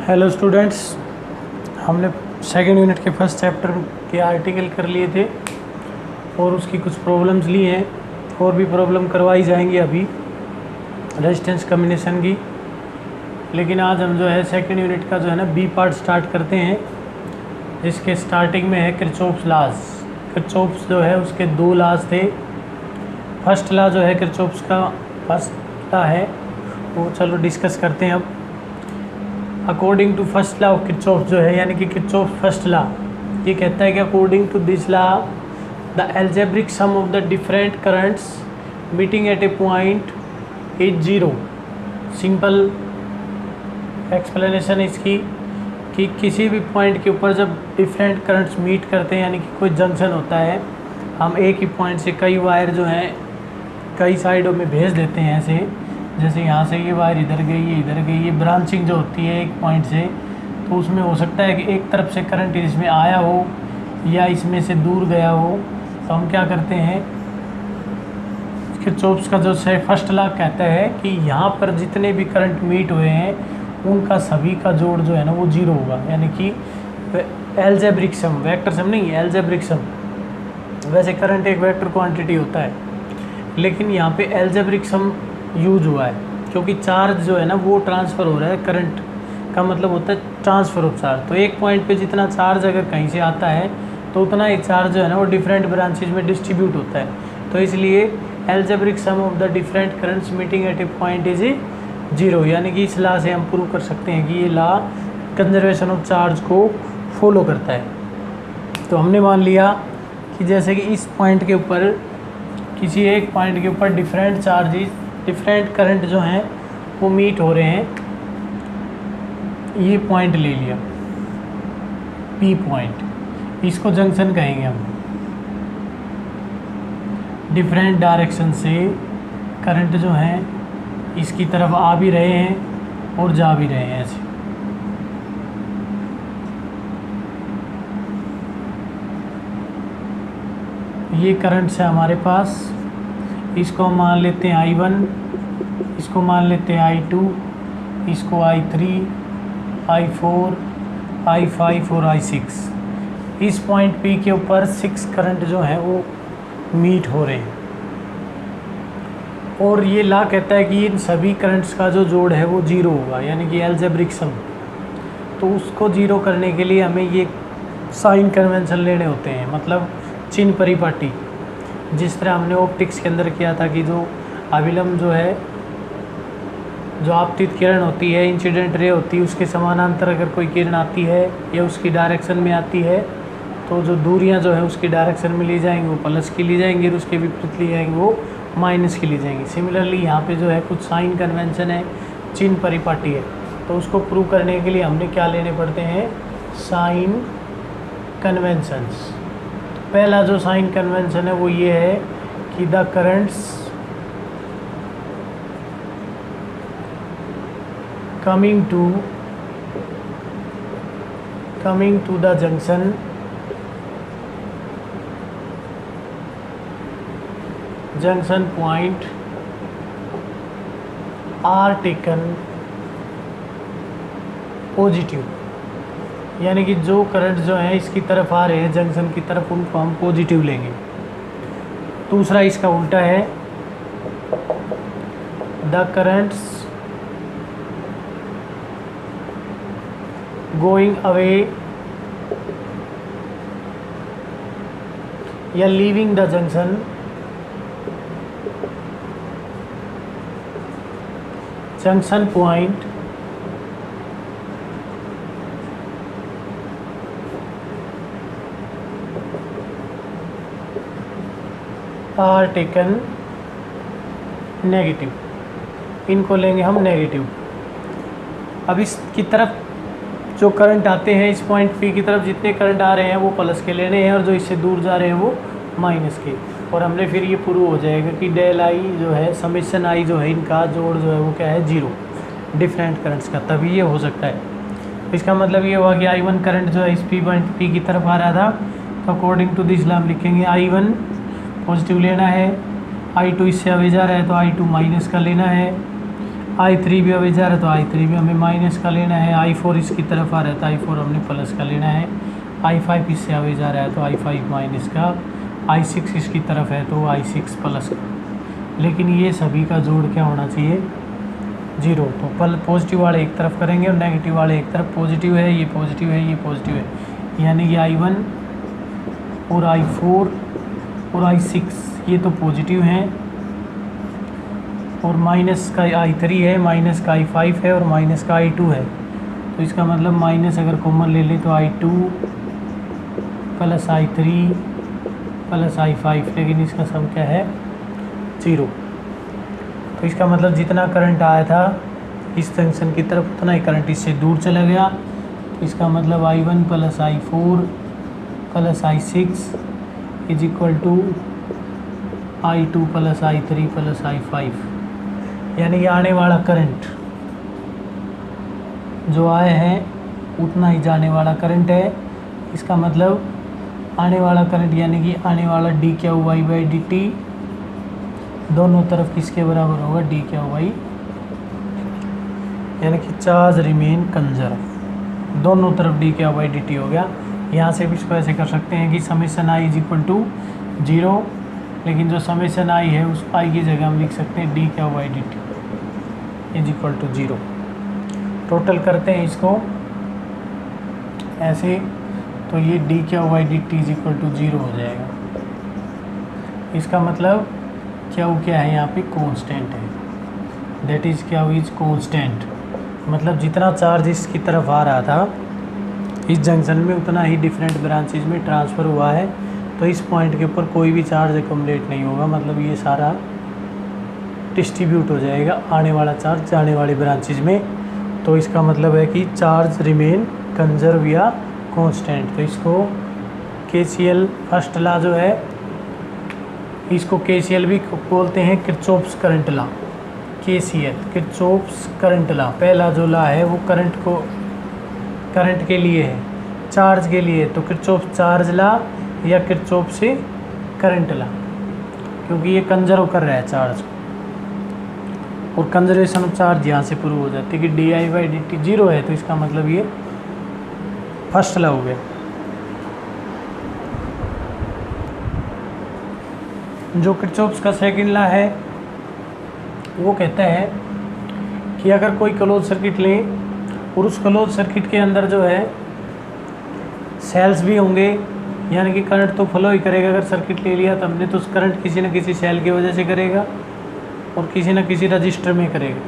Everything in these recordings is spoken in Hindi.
हेलो स्टूडेंट्स, हमने सेकेंड यूनिट के फर्स्ट चैप्टर के आर्टिकल कर लिए थे और उसकी कुछ प्रॉब्लम्स ली हैं और भी प्रॉब्लम करवाई जाएंगी अभी रेजिस्टेंस कम्बिनेशन की। लेकिन आज हम जो है सेकेंड यूनिट का जो है ना बी पार्ट स्टार्ट करते हैं, जिसके स्टार्टिंग में है किरचॉफ्स लॉज। किरचॉफ्स जो है उसके दो लॉज थे। फर्स्ट लॉ जो है किरचॉफ्स का फर्स्ट लॉ है, वो चलो डिस्कस करते हैं अब। According to first law of Kirchhoff जो है, यानी कि किरचॉफ फर्स्ट लॉ ये कहता है कि according to this law the algebraic sum of the different currents meeting at a point is zero. Simple explanation इसकी कि किसी भी पॉइंट के ऊपर जब डिफरेंट करंट्स मीट करते हैं, यानी कि कोई जंक्शन होता है, हम एक ही पॉइंट से कई वायर जो हैं कई साइडों में भेज देते हैं। ऐसे जैसे यहाँ से ये वायर इधर गई, ये इधर गई, ये ब्रांचिंग जो होती है एक पॉइंट से, तो उसमें हो सकता है कि एक तरफ से करंट इसमें आया हो या इसमें से दूर गया हो। तो हम क्या करते हैं, किरचॉफ्स का जो फर्स्ट लॉ कहता है कि यहाँ पर जितने भी करंट मीट हुए हैं उनका सभी का जोड़ जो है ना वो जीरो होगा, यानी कि एल्जेब्रिक सम, वेक्टर सम नहीं, एल्जेब्रिक सम। वैसे करंट एक वेक्टर क्वांटिटी होता है, लेकिन यहाँ पे एल्जेब्रिक सम यूज हुआ है क्योंकि चार्ज जो है ना वो ट्रांसफ़र हो रहा है। करंट का मतलब होता है ट्रांसफ़र ऑफ चार्ज। तो एक पॉइंट पे जितना चार्ज अगर कहीं से आता है तो उतना ही चार्ज जो है ना वो डिफरेंट ब्रांचेज में डिस्ट्रीब्यूट होता है। तो इसलिए algebraic sum of the different currents meeting at a point is zero, यानी कि इस लॉ से हम प्रूव कर सकते हैं कि ये लॉ कंजर्वेशन ऑफ चार्ज को फॉलो करता है। तो हमने मान लिया कि जैसे कि इस पॉइंट के ऊपर, किसी एक पॉइंट के ऊपर डिफरेंट चार्जेस, डिफरेंट करंट जो हैं वो मीट हो रहे हैं। ये पॉइंट ले लिया पी पॉइंट, इसको जंक्शन कहेंगे हम। डिफरेंट डायरेक्शन से करंट जो हैं इसकी तरफ आ भी रहे हैं और जा भी रहे हैं। ऐसे ये करंट्स है हमारे पास, इसको हम मान लेते हैं I1, इसको मान लेते हैं I2, इसको I3, I4, I5 और I6। इस पॉइंट P के ऊपर 6 करंट जो हैं वो मीट हो रहे हैं और ये लॉ कहता है कि इन सभी करंट्स का जो जोड़ है वो जीरो होगा, यानी कि एल्जेब्रिक सम। तो उसको जीरो करने के लिए हमें ये साइन कन्वेंशन लेने होते हैं, मतलब चिन्ह परिपाटी। जिस तरह हमने ऑप्टिक्स के अंदर किया था कि जो अभिलंब जो है, जो आपतित किरण होती है, इंसिडेंट रे होती है, उसके समानांतर अगर कोई किरण आती है या उसकी डायरेक्शन में आती है तो जो दूरियां जो है उसकी डायरेक्शन में ली जाएंगी वो प्लस की ली जाएंगी और उसके विपरीत ली जाएंगी वो माइनस की ली जाएंगी। सिमिलरली यहाँ पे जो है कुछ साइन कन्वेंशन है, चिन्ह परिपाटी है। तो उसको प्रूव करने के लिए हमने क्या लेने पड़ते हैं, साइन कन्वेंशंस। पहला जो साइन कन्वेंशन है वो ये है कि the currents coming to the junction point are taken positive, यानी कि जो करंट जो है इसकी तरफ आ रहे हैं जंक्शन की तरफ, उनको हम पॉजिटिव लेंगे। दूसरा इसका उल्टा है, द करंट्स गोइंग अवे या leaving the junction point are taken negative. इनको लेंगे हम नेगेटिव। अब इसकी तरफ जो करंट आते हैं इस पॉइंट P की तरफ, जितने करंट आ रहे हैं वो प्लस के लेने हैं और जो इससे दूर जा रहे हैं वो माइनस के। और हमने फिर ये प्रूव हो जाएगा कि डेल आई जो है, समेशन आई जो है, इनका जोड़ जो है वो क्या है, जीरो, डिफरेंट करंट्स का। तभी ये हो सकता है। इसका मतलब ये हुआ कि I1 करंट जो है इस पॉइंट P की तरफ आ रहा था, तो अकॉर्डिंग टू दिस लॉ हम लिखेंगे I1 पॉजिटिव लेना है, I2 इससे अवे जा रहा है तो I2 माइनस का लेना है, I3 भी अभी जा रहा है तो I3 भी हमें माइनस का लेना है। I4 इसकी तरफ आ रहा है तो I4 हमने प्लस का लेना है। I5 इससे अभी जा रहा है तो I5 माइनस का। I6 इसकी तरफ है तो I6 प्लस का। लेकिन ये सभी का जोड़ क्या होना चाहिए? 0। तो पॉजिटिव वाले एक तरफ करेंगे और नेगेटिव वाले एक तरफ। पॉजिटिव है, ये पॉजिटिव है, ये पॉजिटिव है, यानी कि I1 और I4 और I6 ये तो पॉजिटिव हैं, और माइनस का I3 है, माइनस का I5 है और माइनस का I2 है। तो इसका मतलब माइनस अगर कॉमन ले लें तो I2 plus I3 plus I5, लेकिन इसका सम क्या है? 0। तो इसका मतलब जितना करंट आया था इस जंक्शन की तरफ उतना ही करंट इससे दूर चला गया। तो इसका मतलब I1 plus I4 plus I6 is equal to I2 plus I3 plus I5, यानी कि आने वाला करंट जो आया है उतना ही जाने वाला करंट है। इसका मतलब आने वाला करंट यानी कि आने वाला dQy/dt दोनों तरफ किसके बराबर होगा? dQy, यानी कि चार्ज रिमेन कंजर्व, दोनों तरफ dQy/dt हो गया। यहाँ से भी इसको ऐसे कर सकते हैं कि summation i is equal to 0, लेकिन जो समेशन i है उस i की जगह हम लिख सकते हैं dQy/dt is equal to 0। Total करते हैं इसको ऐसे, तो ये dQy/dt इज इक्वल टू 0 हो जाएगा। इसका मतलब क्या है? यहाँ पे कांस्टेंट है, दैट इज़ क्या इज कांस्टेंट। मतलब जितना चार्ज इसकी तरफ आ रहा था इस जंक्शन में उतना ही डिफरेंट ब्रांचेज में ट्रांसफ़र हुआ है। तो इस पॉइंट के ऊपर कोई भी चार्ज एकम्युलेट नहीं होगा, मतलब ये सारा डिस्ट्रीब्यूट हो जाएगा आने वाला चार्ज जाने वाली ब्रांचेज में। तो इसका मतलब है कि चार्ज रिमेन कंजर्व या कांस्टेंट। तो इसको KCL फर्स्ट लॉ जो है, इसको KCL भी बोलते हैं, Kirchhoff's current law. KCL Kirchhoff's current law, पहला जो लॉ है वो करंट के लिए है, चार्ज के लिए। तो किरचॉफ चार्ज लॉ या किरचॉफ से करंट लॉ, क्योंकि ये कंजर्व कर रहा है चार्ज को, और कंजर्वेशन ऑफ चार्ज यहाँ से प्रूव हो जाती है कि di/dt 0 है। तो इसका मतलब ये फर्स्ट लॉ हो गया। जो किरचॉफ्स का सेकंड लॉ है वो कहता है कि अगर कोई क्लोज सर्किट लें और उस क्लोज सर्किट के अंदर जो है सेल्स भी होंगे, यानी कि करंट तो फ्लो ही करेगा। अगर सर्किट ले लिया तो हमने, तो उस करंट किसी न किसी सेल की वजह से करेगा और किसी न किसी रजिस्टर में करेगा।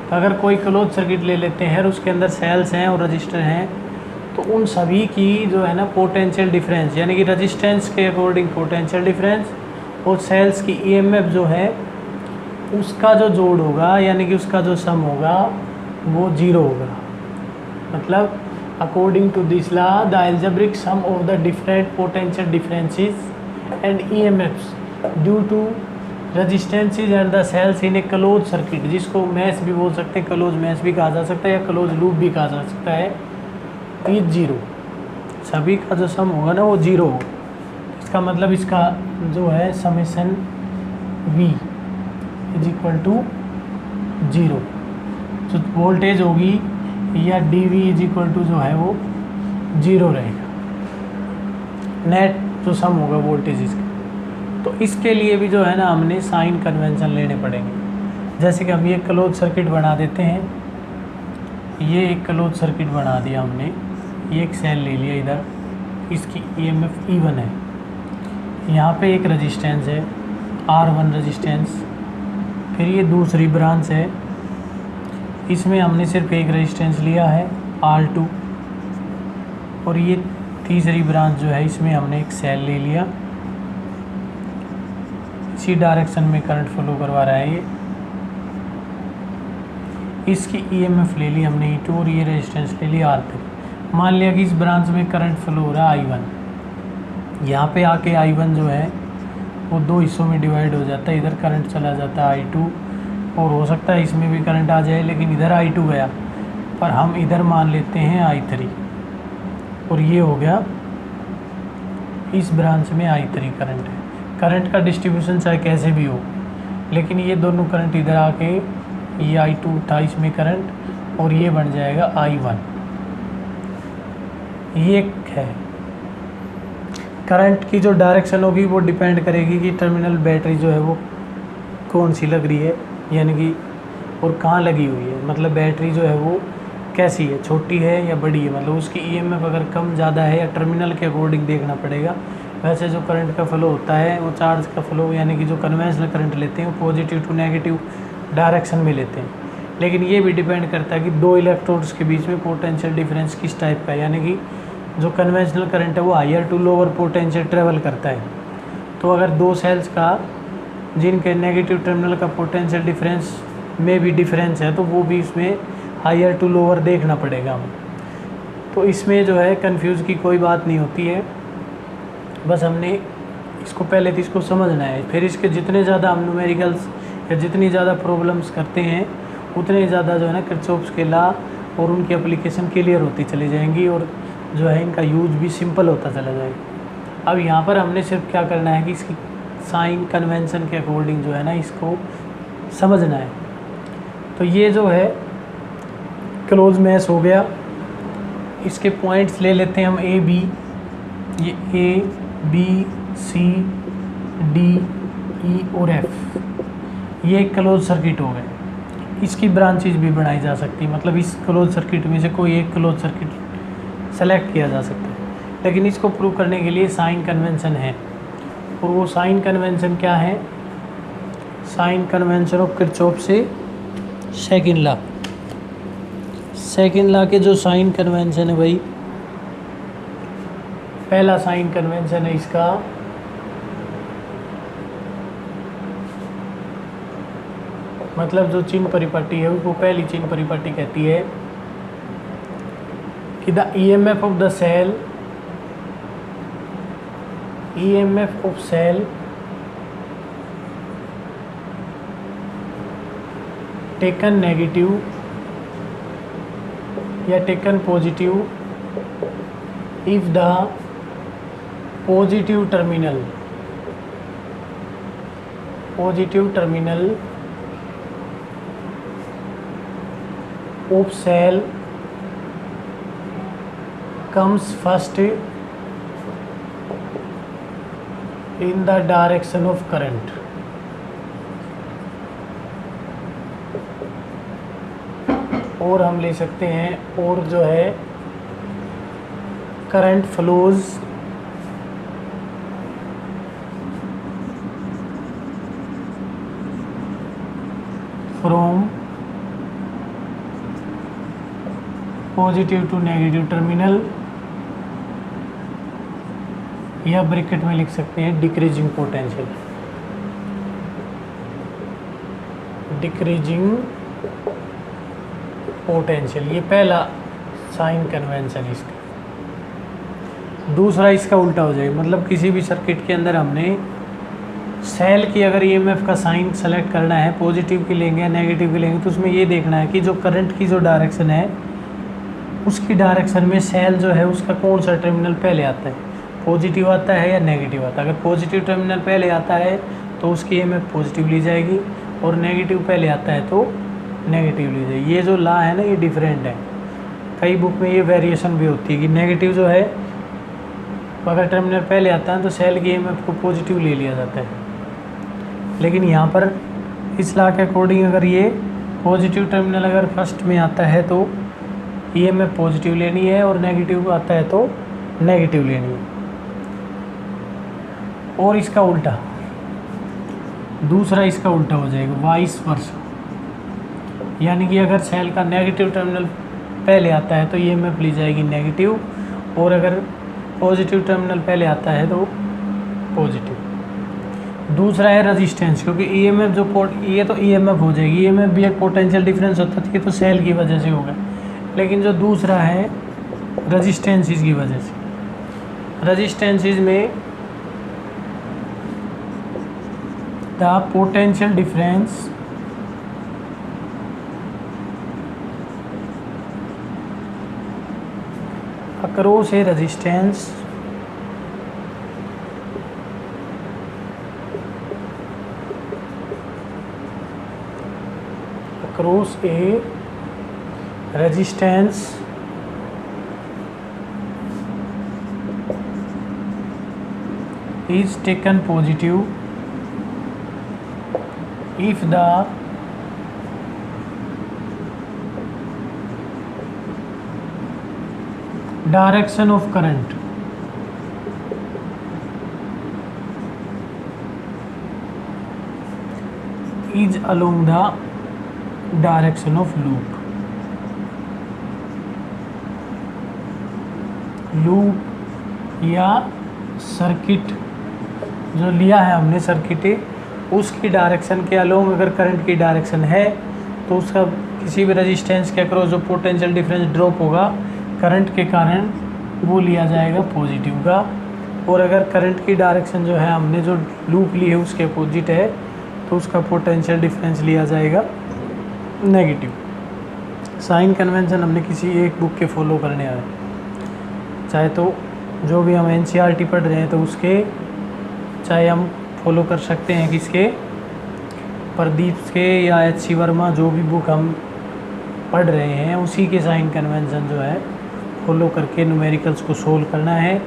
तो अगर कोई क्लोज सर्किट ले लेते हैं और उसके अंदर सेल्स हैं और रजिस्टर हैं, तो उन सभी की जो है ना पोटेंशियल डिफरेंस, यानी कि रजिस्टेंस के अकॉर्डिंग पोटेंशियल डिफरेंस और सेल्स की EMF जो है उसका जो जोड़ होगा, यानी कि उसका जो सम होगा वो 0 होगा। मतलब according to this law the algebraic sum of the different potential differences and EMFs due to resistances and the cells in a close circuit, जिसको मैश भी बोल सकते हैं, क्लोज मैश भी कहा जा सकता है या क्लोज लूप भी कहा जा सकता है, इज 0। सभी का जो सम होगा ना वो 0 होगा। इसका मतलब इसका जो है summation V is equal to 0। जो वोल्टेज होगी या dV इज इक्वल टू जो है वो 0 रहेगा, नेट जो सम होगा वोल्टेज इसका। तो इसके लिए भी जो है ना हमने साइन कन्वेंशन लेने पड़ेंगे। जैसे कि हम ये क्लोज सर्किट बना देते हैं, ये एक क्लोज सर्किट बना दिया हमने, ये एक सेल ले लिया इधर, इसकी EMF E1 है, यहाँ पे एक रेजिस्टेंस है R1 रेजिस्टेंस, फिर ये दूसरी ब्रांच है, इसमें हमने सिर्फ एक रेजिस्टेंस लिया है R2, और ये तीसरी ब्रांच जो है इसमें हमने एक सेल ले लिया, इसी डायरेक्शन में करंट फ्लो करवा रहा है ये, इसकी EMF ले ली हमने E2 और ये रेजिस्टेंस ले लिया R3। मान लिया कि इस ब्रांच में करंट फ्लो हो रहा है I1, यहाँ पे आके I1 जो है वो 2 हिस्सों में डिवाइड हो जाता है, इधर करंट चला जाता है I2, और हो सकता है इसमें भी करंट आ जाए, लेकिन इधर I2 गया, पर हम इधर मान लेते हैं I3, और ये हो गया इस ब्रांच में I3 करंट है। करंट का डिस्ट्रीब्यूशन चाहे कैसे भी हो, लेकिन ये दोनों करंट इधर आके ये I2 था इसमें करंट, और ये बन जाएगा I1। ये है करंट की जो डायरेक्शन होगी वो डिपेंड करेगी कि टर्मिनल बैटरी जो है वो कौन सी लग रही है, यानी कि और कहाँ लगी हुई है, मतलब बैटरी जो है वो कैसी है, छोटी है या बड़ी है, मतलब उसकी ईएमएफ अगर कम ज़्यादा है या टर्मिनल के अकॉर्डिंग देखना पड़ेगा। वैसे जो करंट का फ्लो होता है वो चार्ज का फ्लो, यानी कि जो कन्वेंशनल करंट लेते हैं वो पॉजिटिव टू नेगेटिव डायरेक्शन में लेते हैं, लेकिन ये भी डिपेंड करता है कि दो इलेक्ट्रोड्स के बीच में पोटेंशियल डिफरेंस किस टाइप का है, यानी कि जो कन्वेंशनल करंट है वो higher to lower potential travel करता है। तो अगर दो सेल्स का जिनके नेगेटिव टर्मिनल का पोटेंशियल डिफरेंस में भी डिफरेंस है तो वो भी इसमें हायर टू लोअर देखना पड़ेगा हमें। तो इसमें जो है कंफ्यूज की कोई बात नहीं होती है, बस हमने इसको पहले तो इसको समझना है, फिर इसके जितने ज़्यादा हम न्यूमेरिकल्स या जितनी ज़्यादा प्रॉब्लम्स करते हैं उतने ज़्यादा जो है ना किरचॉफ्स के लॉ और उनकी एप्लीकेशन क्लियर होती चली जाएंगी और जो है इनका यूज भी सिंपल होता चला जाएगा। अब यहाँ पर हमने सिर्फ क्या करना है कि इसकी साइन कन्वेंशन के अकॉर्डिंग जो है ना इसको समझना है। तो ये जो है क्लोज मैश हो गया। इसके पॉइंट्स ले लेते हैं हम ए बी, ये A B C D E और एफ, ये एक क्लोज सर्किट हो गए। इसकी ब्रांचेज भी बनाई जा सकती है, मतलब इस क्लोज सर्किट में से कोई एक क्लोज सर्किट सेलेक्ट किया जा सकता है, लेकिन इसको प्रूव करने के लिए साइन कन्वेंशन है। और वो साइन कन्वेंशन क्या है? साइन कन्वेंशन ऑफ किरचॉफ से सेकंड लॉ। सेकंड लॉ के जो साइन कन्वेंशन है भाई, पहला साइन कन्वेंशन है इसका मतलब जो चिन्ह परिपाटी है उसको पहली चिन्ह परिपाटी कहती है कि the EMF of the cell, EMF of cell taken negative या taken positive if the positive terminal of cell comes first in the direction of current। और हम ले सकते हैं और जो है current flows from positive to negative terminal, या ब्रैकेट में लिख सकते हैं डिक्रीजिंग पोटेंशियल, डिक्रीजिंग पोटेंशियल। ये पहला साइन कन्वेंशन इसका। दूसरा इसका उल्टा हो जाएगा, मतलब किसी भी सर्किट के अंदर हमने सेल की अगर ईएमएफ का साइन सेलेक्ट करना है, पॉजिटिव की लेंगे या नेगेटिव की लेंगे, तो उसमें ये देखना है कि जो करंट की जो डायरेक्शन है उसकी डायरेक्शन में सेल जो है उसका कौन सा टर्मिनल पहले आता है, पॉजिटिव आता है या नेगेटिव आता है। अगर पॉजिटिव टर्मिनल पहले आता है तो उसकी ईएमएफ पॉजिटिव ली जाएगी, और नेगेटिव पहले आता है तो नेगेटिव ली जाएगी। ये जो लॉ है ना ये डिफरेंट है, कई बुक में ये वेरिएशन भी होती है कि नेगेटिव जो है अगर टर्मिनल पहले आता है तो सेल की ईएमएफ को पॉजिटिव ले लिया जाता है, लेकिन यहाँ पर इस लॉ के अकॉर्डिंग अगर ये पॉजिटिव टर्मिनल अगर फर्स्ट में आता है तो ईएमएफ पॉजिटिव लेनी है, और नेगेटिव आता है तो नेगेटिव लेनी है। और इसका उल्टा, दूसरा इसका उल्टा हो जाएगा, वाइस वर्सा, यानी कि अगर सेल का नेगेटिव टर्मिनल पहले आता है तो ईएमएफ ली जाएगी नेगेटिव, और अगर पॉजिटिव टर्मिनल पहले आता है तो पॉजिटिव। दूसरा है रेजिस्टेंस, क्योंकि ईएमएफ जो ये तो ईएमएफ हो जाएगी, ईएमएफ भी एक पोटेंशियल डिफरेंस होता है तो सेल की वजह से होगा, लेकिन जो दूसरा है रेजिस्टेंसेस की वजह से, रेजिस्टेंसेस में the potential difference across A resistance across a resistance is taken positive if the direction of current is along the direction of loop या सर्किट जो लिया है हमने सर्किट उसकी डायरेक्शन के अलोंग अगर करंट की डायरेक्शन है तो उसका किसी भी रेजिस्टेंस के अक्रॉस जो पोटेंशियल डिफरेंस ड्रॉप होगा करंट के कारण वो लिया जाएगा पॉजिटिव का। और अगर करंट की डायरेक्शन जो है हमने जो लूप ली है उसके अपोजिट है तो उसका पोटेंशियल डिफरेंस लिया जाएगा नेगेटिव। साइन कन्वेंशन हमने किसी एक बुक के फॉलो करने हैं, चाहे तो जो भी हम एनसीईआरटी पढ़ रहे हैं तो उसके, चाहे हम फॉलो कर सकते हैं किसके, प्रदीप के या एच.सी. वर्मा जो भी बुक हम पढ़ रहे हैं उसी के साइन कन्वेंशन जो है फॉलो करके न्यूमेरिकल्स को सोल्व करना है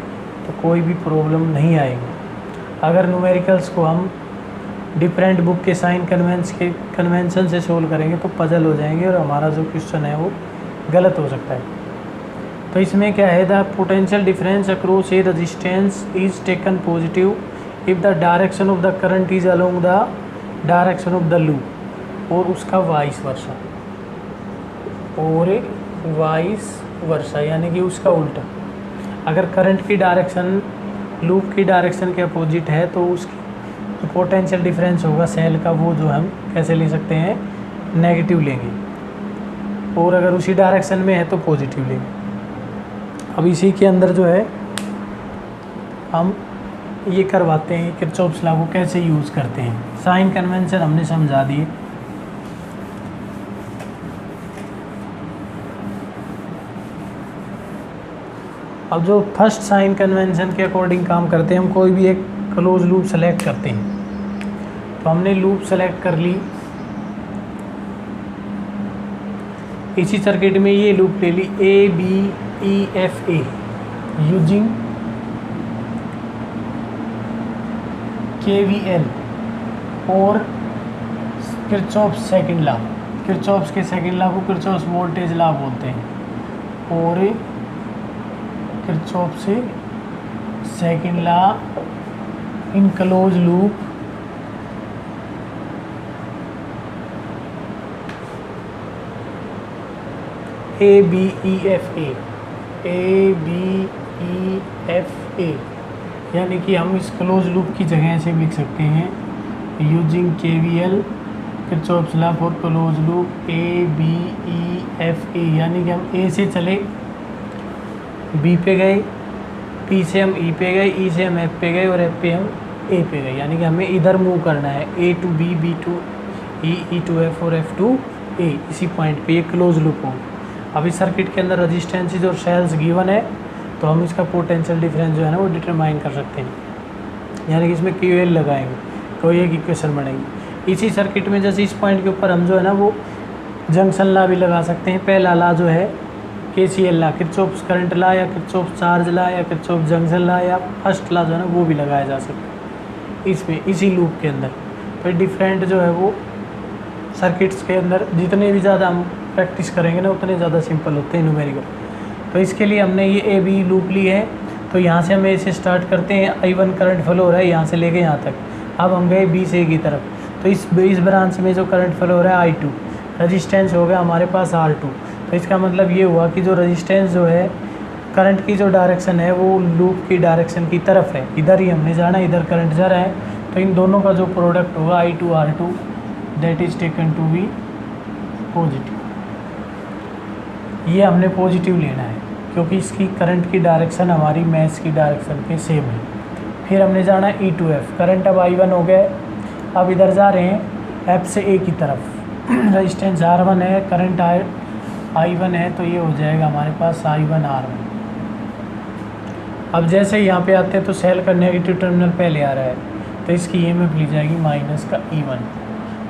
तो कोई भी प्रॉब्लम नहीं आएगी। अगर न्यूमेरिकल्स को हम डिफरेंट बुक के साइन कन्वेंशन से सोल्व करेंगे तो पजल हो जाएंगे और हमारा जो क्वेश्चन है वो गलत हो सकता है। तो इसमें क्या है, the potential difference across A resistance is taken positive if the direction of the current is along the direction of the loop, और उसका वाइस वर्सा, और वाइस वर्सा यानी कि उसका उल्टा। अगर करंट की डायरेक्शन लूप की डायरेक्शन के अपोजिट है तो उसकी जो पोटेंशियल डिफरेंस होगा सेल का वो जो हम कैसे ले सकते हैं, नेगेटिव लेंगे, और अगर उसी डायरेक्शन में है तो पॉजिटिव लेंगे। अब इसी के अंदर जो है हम ये करवाते हैं किरचॉफ्स लॉ को कैसे यूज़ करते हैं। साइन कन्वेंशन हमने समझा दिए। अब जो फर्स्ट साइन कन्वेंशन के अकॉर्डिंग काम करते हैं, हम कोई भी एक क्लोज लूप सेलेक्ट करते हैं। तो हमने लूप सेलेक्ट कर ली, इसी सर्किट में ये लूप ले ली ABEFA यूजिंग KVL और किरचॉफ्स सेकंड लॉ। किरचॉफ्स के सेकंड लॉ को किरचॉफ्स वोल्टेज लॉ बोलते हैं, और किरचॉफ्स से second law in close loop ABEFA यानी कि हम इस क्लोज लूप की जगह ऐसे लिख सकते हैं using KVL Kirchhoff's law for close loop ABEFA, यानी कि हम A से चले B पे गए, P से हम E पे गए, E से हम F पे गए और F पे हम A पे गए, यानी कि हमें इधर मूव करना है A to B, B to E, E to F और F to A। इसी पॉइंट पे ये क्लोज लूप होगा। अब इस सर्किट के अंदर रजिस्टेंसेज और सेल्स गिवन है तो हम इसका पोटेंशियल डिफरेंस जो है ना वो डिटरमाइन कर सकते हैं, यानी कि इसमें KVL लगाएंगे तो एक इक्वेशन बनेगी। इसी सर्किट में जैसे इस पॉइंट के ऊपर हम जो है ना वो जंक्शन लॉ भी लगा सकते हैं। पहला लॉ जो है KCL law, Kirchhoff's current law या किरचॉफ्स चार्ज लॉ या किरचॉफ्स जंक्शन लॉ, या फर्स्ट लॉ जो है ना वो भी लगाया जा सकता है इसमें इसी लूप के अंदर। तो डिफरेंट जो है वो सर्किट्स के अंदर जितने भी ज़्यादा हम प्रैक्टिस करेंगे ना उतने ज़्यादा सिंपल होते हैं न्यूमेरिकल। तो इसके लिए हमने ये AB लूप ली है, तो यहाँ से हम A से स्टार्ट करते हैं, I1 करंट फ्लो हो रहा है यहाँ से लेके यहाँ तक। अब हम गए B से A की तरफ, तो इस ब्रांच में जो करंट फ्लो हो रहा है I2, रजिस्टेंस हो गया हमारे पास R2। तो इसका मतलब ये हुआ कि जो रजिस्टेंस जो है करंट की जो डायरेक्शन है वो लूप की डायरेक्शन की तरफ है, इधर ही हमने जाना, इधर करंट जा रहा है। तो इन दोनों का जो प्रोडक्ट होगा I2 R2 that is taken to be positive. ये हमने पॉजिटिव लेना है क्योंकि इसकी करंट की डायरेक्शन हमारी मैच की डायरेक्शन के सेम है। फिर हमने जाना E to F, करंट अब I1 हो गए, अब इधर जा रहे हैं F से A की तरफ। रेजिस्टेंस R1 है, करंट I1 है, तो ये हो जाएगा हमारे पास I1 R1। अब जैसे यहाँ पे आते हैं तो सेल का नेगेटिव टर्मिनल पहले आ रहा है तो इसकी EMF ली जाएगी माइनस का E1,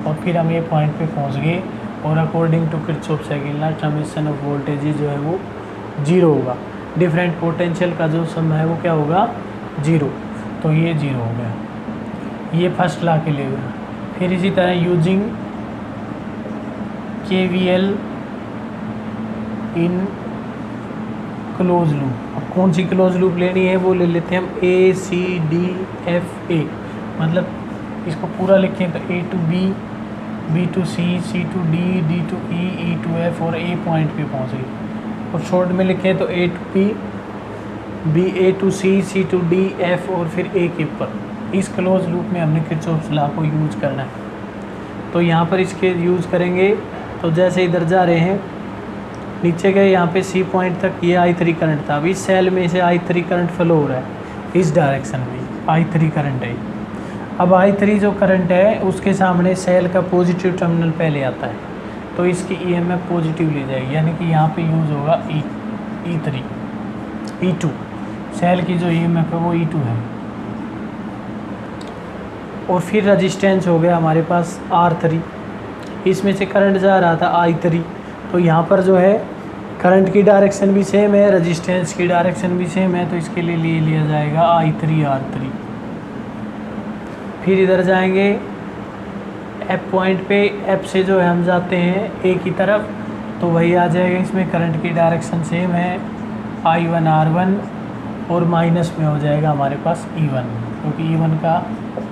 और फिर हम ये पॉइंट पे पहुँच गए और according to Kirchhoff second law transmission of voltage जो है वो जीरो होगा। डिफरेंट पोटेंशियल का जो सम है वो क्या होगा, जीरो। तो ये जीरो हो गया, ये फर्स्ट लॉ के लिए हुआ। फिर इसी तरह using KVL in close loop. अब कौन सी क्लोज लूप लेनी है वो ले लेते हैं हम, ACDFA। मतलब इसको पूरा लिखें तो A to B, B to C, C to D, D to E, E to F और A पॉइंट पे पहुंच गई। और शॉर्ट में लिखें तो A to B, B A to C, C to D, F और फिर A के ऊपर। इस क्लोज लूप में हमने किरचॉफ लॉ को यूज़ करना है। तो यहाँ पर इसके यूज़ करेंगे तो जैसे इधर जा रहे हैं नीचे गए यहाँ पे C पॉइंट तक, ये I3 करंट था। अभी इस सेल में से I3 करंट फ्लो हो रहा है इस डायरेक्शन में, I3 करंट है। अब I3 जो करंट है उसके सामने सेल का पॉजिटिव टर्मिनल पहले आता है, तो इसकी EMF पॉजिटिव ली जाएगी, यानी कि यहाँ पे यूज़ होगा E2। सेल की जो EMF है वो E2 है। और फिर रेजिस्टेंस हो गया हमारे पास R3, इसमें से करंट जा रहा था I3। तो यहाँ पर जो है करंट की डायरेक्शन भी सेम है, रेजिस्टेंस की डायरेक्शन भी सेम है, तो इसके लिए लिया जाएगा I3R3। फिर इधर जाएंगे F पॉइंट पे, F से जो है हम जाते हैं A की तरफ, तो वही आ जाएगा। इसमें करंट की डायरेक्शन सेम है, I1R1 और माइनस में हो जाएगा हमारे पास E1, क्योंकि E1 का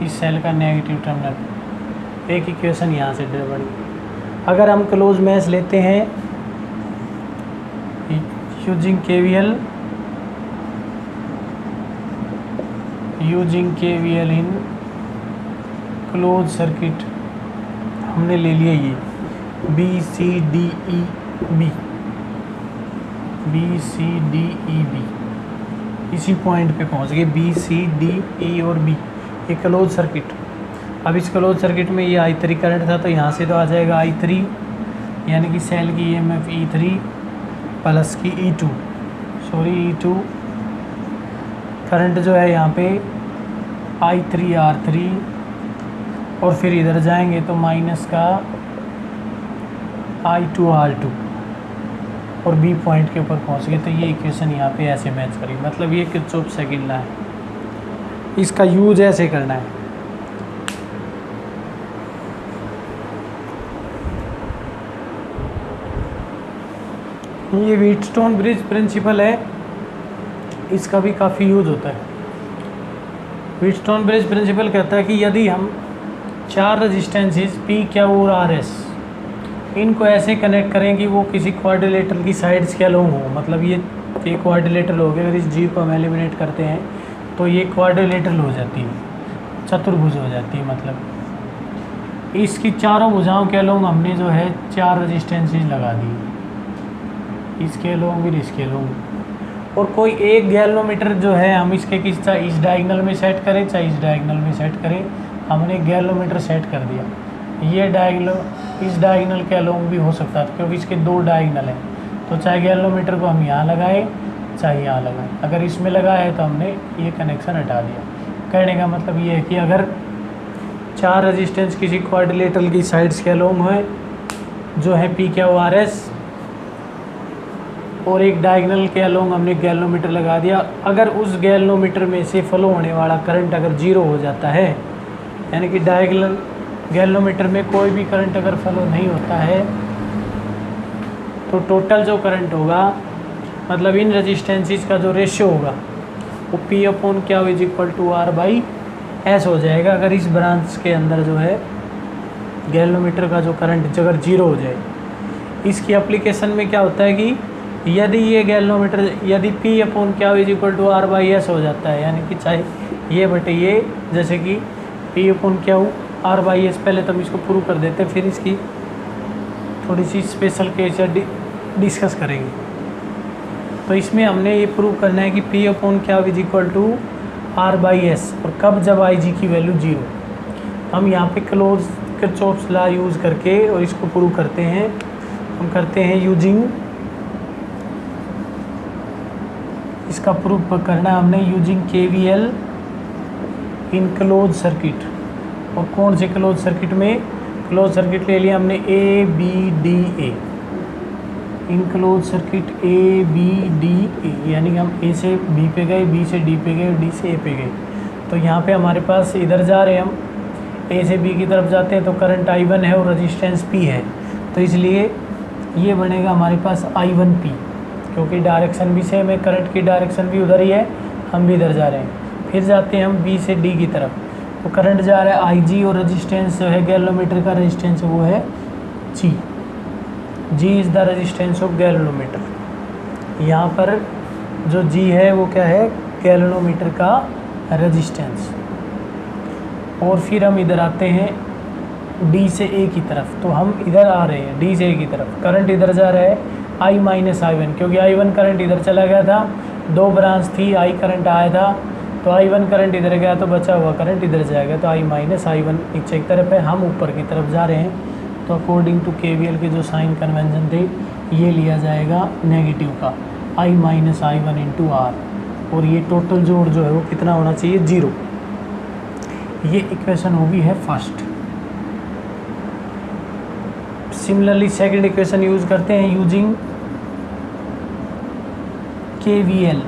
इस सेल का नेगेटिव टर्मिनल। एक इक्वेशन यहाँ से बड़ी। अगर हम क्लोज मैश लेते हैं using KVL in close circuit, हमने ले लिया ये BCDEB, इसी पॉइंट पे पहुंच गए BCDE और B, ये क्लोज सर्किट। अब इस क्लोज सर्किट में ये I3 करंट था, तो यहाँ से तो आ जाएगा I3, यानी कि सेल की EMF E3 प्लस की E2 करंट जो है यहाँ पे I3R3, और फिर इधर जाएंगे तो माइनस का I2R2 और B पॉइंट के ऊपर पहुँच गए। तो ये इक्वेशन यहाँ पे ऐसे मैच करी, मतलब ये किरचॉफ सेकंड लॉ है, इसका यूज ऐसे करना है। ये व्हीटस्टोन ब्रिज प्रिंसिपल है, इसका भी काफ़ी यूज होता है। व्हीटस्टोन ब्रिज प्रिंसिपल कहता है कि यदि हम चार रेजिस्टेंसेस P, Q और RS इनको ऐसे कनेक्ट करें कि वो किसी क्वाड्रिलेटरल की साइड्स के अलोंग हो, मतलब ये क्वाड्रिलेटरल हो गया। अगर इस G को हम एलिमिनेट करते हैं तो ये क्वाड्रिलेटरल हो जाती है, चतुर्भुज हो जाती है। मतलब इसकी चारों भुजाओं के अलोंग हमने जो है चार रेजिस्टेंसेस लगा दी, इसके अलोंग फिर इसके अलोंग। और कोई एक गैल्वेनोमीटर जो है हम इसके चाहे इस डायगोनल में सेट करें चाहे इस डायगोनल में सेट करें, हमने गैल्वेनोमीटर सेट कर दिया। ये डायगोनल इस डायगोनल के अलोंग भी हो सकता था, क्योंकि इसके दो डायगोनल हैं, तो चाहे गैल्वेनोमीटर को हम यहाँ लगाएं चाहे यहाँ लगाएं। अगर इसमें लगाया है तो हमने ये कनेक्शन हटा दिया। कहने का मतलब ये है कि अगर चार रेजिस्टेंस किसी क्वाड्रिलेटरल की साइड्स के अलोंग है जो है P, Q, RS, और एक डायगोनल के अलोंग हमने गैल्वेनोमीटर लगा दिया, अगर उस गैल्वेनोमीटर में से फ्लो होने वाला करंट अगर जीरो हो जाता है, यानी कि डायगोनल गैल्वेनोमीटर में कोई भी करंट अगर फ्लो नहीं होता है, तो टोटल जो करंट होगा, मतलब इन रेजिस्टेंसेस का जो रेशियो होगा वो P/Q=R/S हो जाएगा, अगर इस ब्रांच के अंदर जो है गैल्वेनोमीटर का जो करंट अगर जीरो हो जाए। इसकी एप्लीकेशन में क्या होता है कि यदि ये गैल्वेनोमीटर यदि P/Q=R/S हो जाता है, यानी कि चाहे ये बटे ये, जैसे कि P/Q/R/S, पहले तो हम इसको प्रूव कर देते हैं, फिर इसकी थोड़ी सी स्पेशल केस डिस्कस करेंगे। तो इसमें हमने ये प्रूव करना है कि P/Q=R/S, और कब, जब IG की वैल्यू जीरो। हम यहाँ पे क्लोज किरचॉफ्स लॉ यूज़ करके और इसको प्रूव करते हैं। हम करते हैं यूजिंग, इसका प्रूफ करना है हमने using KVL in close circuit. और कौन से क्लोज सर्किट में? क्लोज सर्किट ले लिया हमने A B D A, in close circuit A B D A, यानी कि हम ए से बी पे गए, बी से डी पे गए, डी से ए पे गए। तो यहाँ पे हमारे पास इधर जा रहे हैं हम, ए से बी की तरफ जाते हैं तो करंट I1 है और रेजिस्टेंस P है, तो इसलिए ये बनेगा हमारे पास I1P, क्योंकि डायरेक्शन भी सेम है, करंट की डायरेक्शन भी उधर ही है, हम भी इधर जा रहे हैं। फिर जाते हैं हम बी से डी की तरफ, तो करंट जा रहा है IG और रेजिस्टेंस जो है गैलोमीटर का रेजिस्टेंस वो है G। G is the resistance of galvanometer. यहाँ पर जो G है वो क्या है, गैलोमीटर का रेजिस्टेंस। और फिर हम इधर आते हैं D से A की तरफ, तो हम इधर आ रहे हैं D से A की तरफ, करंट इधर जा रहा है I माइनस I1, क्योंकि I1 करंट इधर चला गया था, 2 ब्रांच थी, I करंट आया था, तो I1 करंट इधर गया तो बचा हुआ करंट इधर जाएगा, तो I माइनस I1 नीचे की तरफ है, हम ऊपर की तरफ जा रहे हैं। तो अकॉर्डिंग टू KVL के जो साइन कन्वेंशन थे, ये लिया जाएगा नेगेटिव का I minus I1 into R, और ये टोटल जोड़ जो है वो कितना होना चाहिए, 0। ये इक्वेशन होगी है first. Similarly second equation use करते हैं using KVL,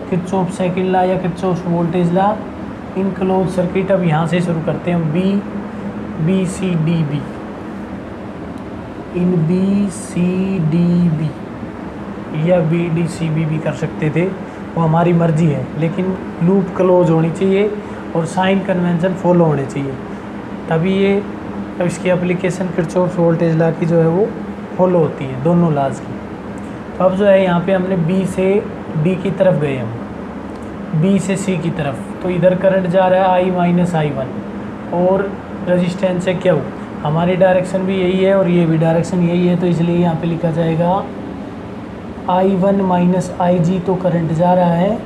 Kirchhoff second law या Kirchhoff voltage law in close circuit. अब यहाँ से शुरू करते हैं हम B C D B, in B C D B या बी डी सी बी भी कर सकते थे, वो हमारी मर्जी है, लेकिन लूप क्लोज होनी चाहिए और साइन कन्वेंशन फॉलो होने चाहिए, तभी ये इसकी एप्लीकेशन किरचॉफ वोल्टेज लॉ की जो है वो फॉलो होती है, दोनों लॉज की। तो अब जो है यहाँ पे हमने बी से डी की तरफ गए, हम बी से सी की तरफ, तो इधर करंट जा रहा है I माइनस I1 और रेजिस्टेंस है Q। हमारी डायरेक्शन भी यही है और ये भी डायरेक्शन यही है, तो इसलिए यहाँ पे लिखा जाएगा I1 माइनस IG, तो करंट जा रहा है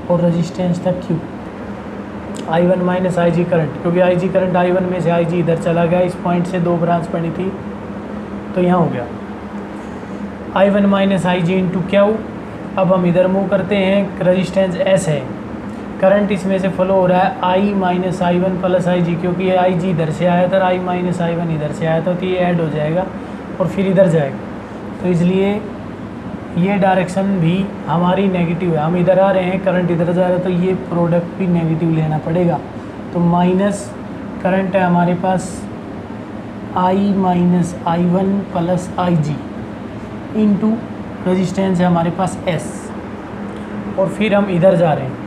और रेजिस्टेंस था Q। I1 minus IG current, क्योंकि IG करंट I1 में से IG इधर चला गया, इस पॉइंट से 2 ब्रांच पड़ी थी, तो यहाँ हो गया I1 minus IG into Q। अब हम इधर मूव करते हैं, रेजिस्टेंस S है, करंट इसमें से फ्लो हो रहा है I minus I1 plus IG, क्योंकि ये IG इधर से आया था, I माइनस I1 इधर से आया था, तो ये ऐड हो जाएगा और फिर इधर जाएगा, तो इसलिए ये डायरेक्शन भी हमारी नेगेटिव है, हम इधर आ रहे हैं, करंट इधर जा रहा है, तो ये प्रोडक्ट भी नेगेटिव लेना पड़ेगा। तो माइनस करंट है हमारे पास I minus I1 plus IG into resistance है हमारे पास S, और फिर हम इधर जा रहे हैं,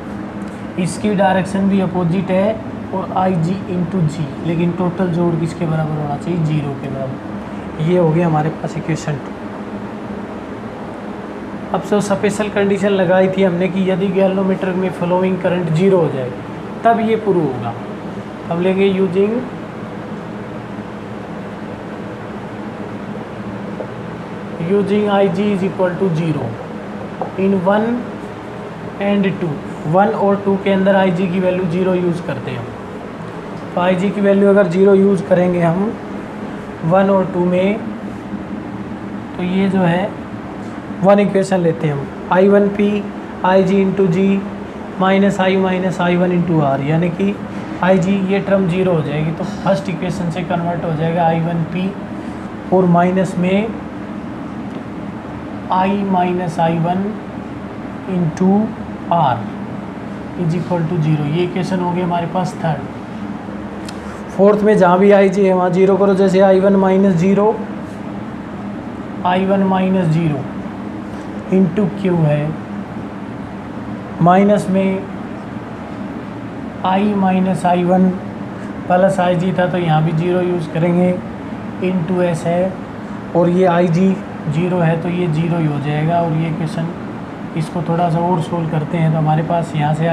इसकी डायरेक्शन भी अपोजिट है और IG इंटू G, लेकिन टोटल जोड़ किसके बराबर होना चाहिए, 0 के बराबर। ये हो गया हमारे पास इक्वेशन 2। अब जो स्पेशल कंडीशन लगाई थी हमने कि यदि गैल्वेनोमीटर में फ्लोइंग करंट 0 हो जाए तब ये प्रूव होगा। अब लेंगे using IG is equal to 0 in 1 and 2, 1 और 2 के अंदर IG की वैल्यू 0 यूज़ करते हैं हम। तो IG की वैल्यू अगर 0 यूज़ करेंगे हम 1 और 2 में, तो ये जो है 1 इक्वेशन लेते हैं हम, I1P IG into G minus I into R, यानी कि IG ये टर्म 0 हो जाएगी, तो फर्स्ट इक्वेशन से कन्वर्ट हो जाएगा I1P, और माइनस में I minus I1 into R is equal to 0। ये इक्वेशन हो गई हमारे पास थर्ड। फोर्थ में जहाँ भी IG है वहाँ 0 करो, जैसे I1 माइनस 0 इंटू Q है, माइनस में I minus I1 plus IG था, तो यहाँ भी 0 यूज़ करेंगे, इंटू S है, और ये IG 0 है तो ये 0 ही हो जाएगा। और ये क्वेश्चन इसको थोड़ा सा और सोल्व करते हैं, तो हमारे पास यहाँ से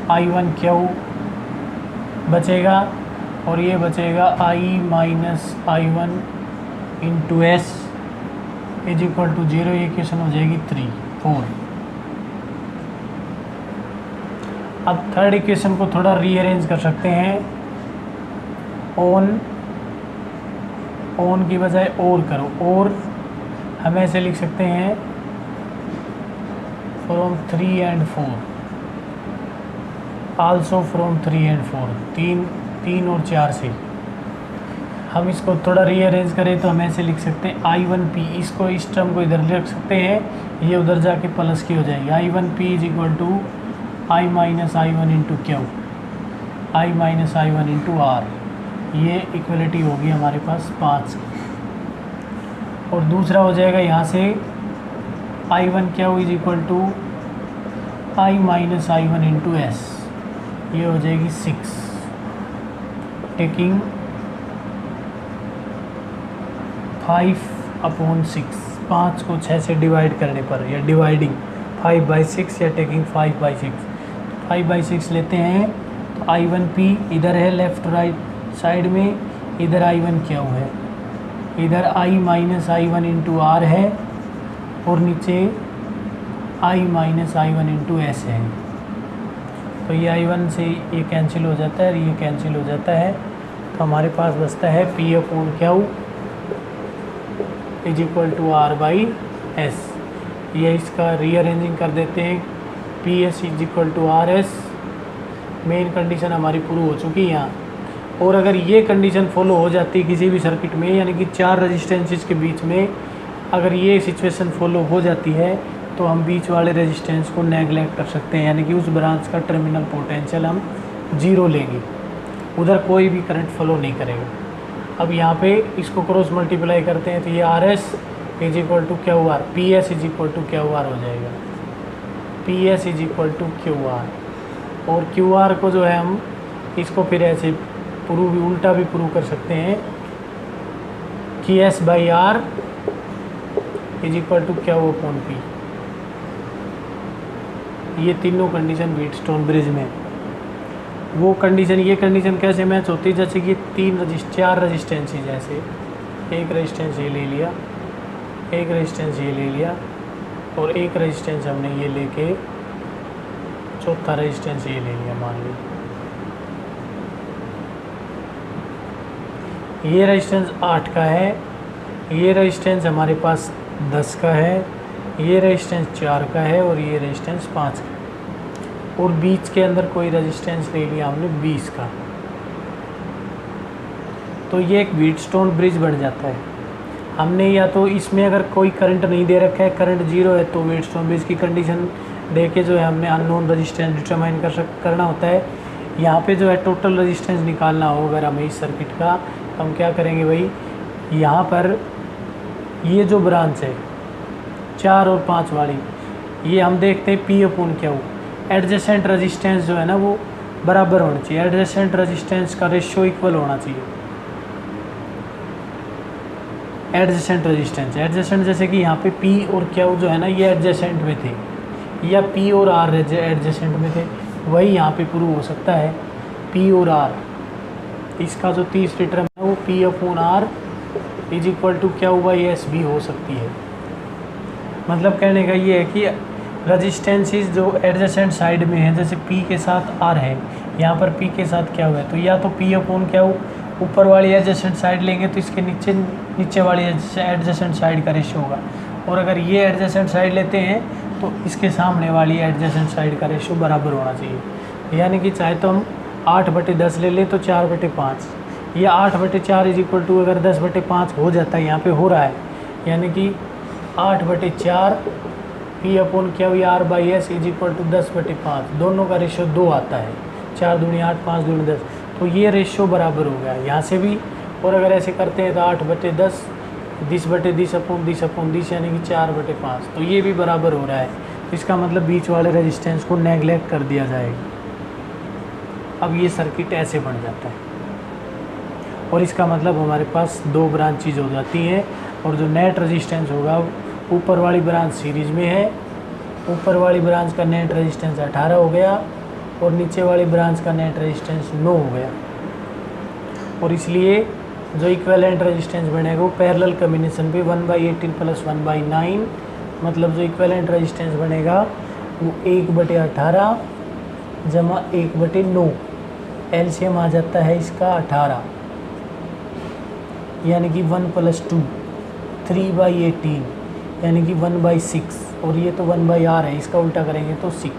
I1 Q बचेगा, और ये बचेगा I minus I1 into S is equal to 0। ये क्वेश्चन हो जाएगी 4। अब थर्ड इक्वेशन को थोड़ा रीअरेंज कर सकते हैं, ऑन की बजाय और करो, और हम ऐसे लिख सकते हैं from 3 and 4, also from 3 and 4, 3 और 4 से। हम इसको थोड़ा रीअरेंज करें तो हम ऐसे लिख सकते हैं I1P, इसको इस टर्म को इधर रख सकते हैं, ये उधर जाके प्लस की हो जाएगी। I1P is equal to I minus I1 into Q, I minus I1 into R. ये इक्वलिटी होगी हमारे पास 5। और दूसरा हो जाएगा यहाँ से I1 Q is equal to I minus I1 into S, ये हो जाएगी 6, टेकिंग 5/6, 5 को 6 से डिवाइड करने पर, या डिवाइडिंग 5/6 या टेकिंग 5/6, 5/6 लेते हैं तो I1P इधर है लेफ़्ट राइट साइड में, इधर I1 क्या है, इधर I minus I1 into are है, और नीचे I minus I1 into S है। तो ये I1 से ये कैंसिल हो जाता है और ये कैंसिल हो जाता है, तो हमारे पास बचता है P/Q is equal to R/S। ये इसका रीअरेंजिंग कर देते हैं, PS is equal to RS। Main condition हमारी प्रूव हो चुकी है यहाँ। और अगर ये कंडीशन फॉलो हो जाती है किसी भी सर्किट में, यानी कि 4 रेजिस्टेंसेस के बीच में अगर ये सिचुएशन फॉलो हो जाती है, तो हम बीच वाले रेजिस्टेंस को नेगलेक्ट कर सकते हैं, यानी कि उस ब्रांच का टर्मिनल पोटेंशियल हम 0 लेंगे, उधर कोई भी करंट फ्लो नहीं करेगा। अब यहाँ पे इसको क्रॉस मल्टीप्लाई करते हैं तो ये RS is equal to QR, PS is equal to QR हो जाएगा, PS is equal to QR। और QR को जो है हम इसको फिर ऐसे प्रूव भी, उल्टा भी प्रूव कर सकते हैं कि S/R is equal to Q/P। ये तीनों कंडीशन व्हीटस्टोन ब्रिज में। वो कंडीशन, ये कंडीशन कैसे मैच होती है, जैसे कि 4 रजिस्टेंस ही, जैसे एक रेजिस्टेंस ये ले लिया, एक रेजिस्टेंस ये ले लिया, और एक रेजिस्टेंस हमने ये लेके चौथा रेजिस्टेंस ये ले लिया मान लीजिए। ये रेजिस्टेंस 8 का है, ये रेजिस्टेंस हमारे पास 10 का है, ये रेजिस्टेंस 4 का है, और ये रेजिस्टेंस 5 का, और बीच के अंदर कोई रेजिस्टेंस ले लिया हमने 20 का। तो ये एक व्हीटस्टोन ब्रिज बन जाता है। हमने या तो इसमें अगर कोई करंट नहीं दे रखा है, करंट 0 है, तो व्हीटस्टोन ब्रिज की कंडीशन दे के जो है हमने अननोन रेजिस्टेंस डिटरमाइन करना होता है। यहाँ पे जो है टोटल रेजिस्टेंस निकालना हो अगर हमें इस सर्किट का, तो हम क्या करेंगे भाई, यहाँ पर ये जो ब्रांच है 4 और 5 वाली, ये हम देखते हैं P/Q। एडजेसेंट रेजिस्टेंस जो है ना वो बराबर होना चाहिए, एडजेसेंट रेजिस्टेंस का रेशियो इक्वल होना चाहिए। एडजेसेंट रेजिस्टेंस, एडजेसेंट जैसे कि यहाँ पे P और Q जो है ना ये एडजेसेंट में थे, या P और R एडजेसेंट में थे, वही यहाँ पे प्रूव हो सकता है P और R। इसका जो तीसरी टर्म है वो P/R is equal to Q/S भी हो सकती है। मतलब कहने का ये है कि रजिस्टेंसेस जो एडजेसेंट साइड में है, जैसे P के साथ R है, यहाँ पर P के साथ क्या हुआ है, तो या तो P/Q ऊपर वाली एडजेसेंट साइड लेंगे तो इसके नीचे वाली एडजेसेंट साइड का रेशियो होगा, और अगर ये एडजेसेंट साइड लेते हैं तो इसके सामने वाली एडजेसेंट साइड का रेशियो बराबर होना चाहिए। यानी कि चाहे तो हम 8/10 ले लें तो 4/5, या 8/4 इज इक्वल टू अगर 10/5 हो जाता है, यहाँ पे हो रहा है, यानी कि 8/4 P/Q R/S is equal to 10/5, दोनों का रेशियो 2 आता है, 4 दूनी 8, 5 दूनी 10, तो ये रेशियो बराबर हो गया यहाँ से भी। और अगर ऐसे करते हैं तो 8/10 10/10/10/10 यानी कि 4/5, तो ये भी बराबर हो रहा है। तो इसका मतलब बीच वाले रेजिस्टेंस को नेगलेक्ट कर दिया जाएगा। अब ये सर्किट ऐसे बन जाता है, और इसका मतलब हमारे पास 2 ब्रांचेज हो जाती हैं, और जो नेट रेजिस्टेंस होगा ऊपर वाली ब्रांच सीरीज में है, ऊपर वाली ब्रांच का नेट रेजिस्टेंस 18 हो गया, और नीचे वाली ब्रांच का नेट रेजिस्टेंस 9 हो गया। और इसलिए जो इक्विवेलेंट रेजिस्टेंस बनेगा वो पैरेलल कॉम्बिनेशन पे 1/18 + 1/9, मतलब जो इक्विवेलेंट रेजिस्टेंस बनेगा वो 1/18 जमा 1/9, एलसीएम आ जाता है इसका 18, यानी कि 1 + 2 3/18 यानी कि 1/6, और ये तो 1/R है, इसका उल्टा करेंगे तो 6,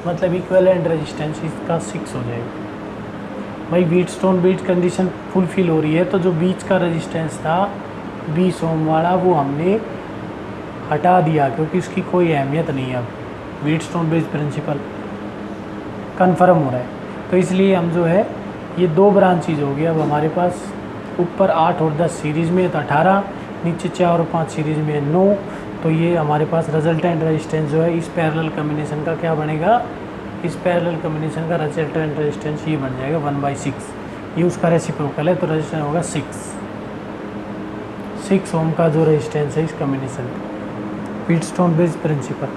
मतलब इक्विवेलेंट रेजिस्टेंस इसका 6 हो जाएगा। भाई व्हीटस्टोन ब्रिज कंडीशन फुलफिल हो रही है, तो जो बीच का रेजिस्टेंस था 20 ओम वाला वो हमने हटा दिया, क्योंकि उसकी कोई अहमियत नहीं है। अब व्हीटस्टोन ब्रिज प्रिंसिपल कन्फर्म हो रहा है, तो इसलिए हम जो है ये 2 ब्रांचेज हो गया। अब हमारे पास ऊपर 8 और 10 सीरीज़ में तो 18, नीचे 4 और 5 सीरीज़ में 9, तो ये हमारे पास रिजल्टेंट रेजिस्टेंस जो है इस पैरेलल कम्बिनेशन का क्या बनेगा, इस पैरेलल कम्बिनेशन का रिजल्टेंट रेजिस्टेंस ये बन जाएगा 1/6। ये उसका रेसिप्रोकल है, तो रेजिस्टेंस होगा 6 ओम का जो रेजिस्टेंस है इस कम्बिनेशन का, व्हीटस्टोन ब्रिज प्रिंसिपल।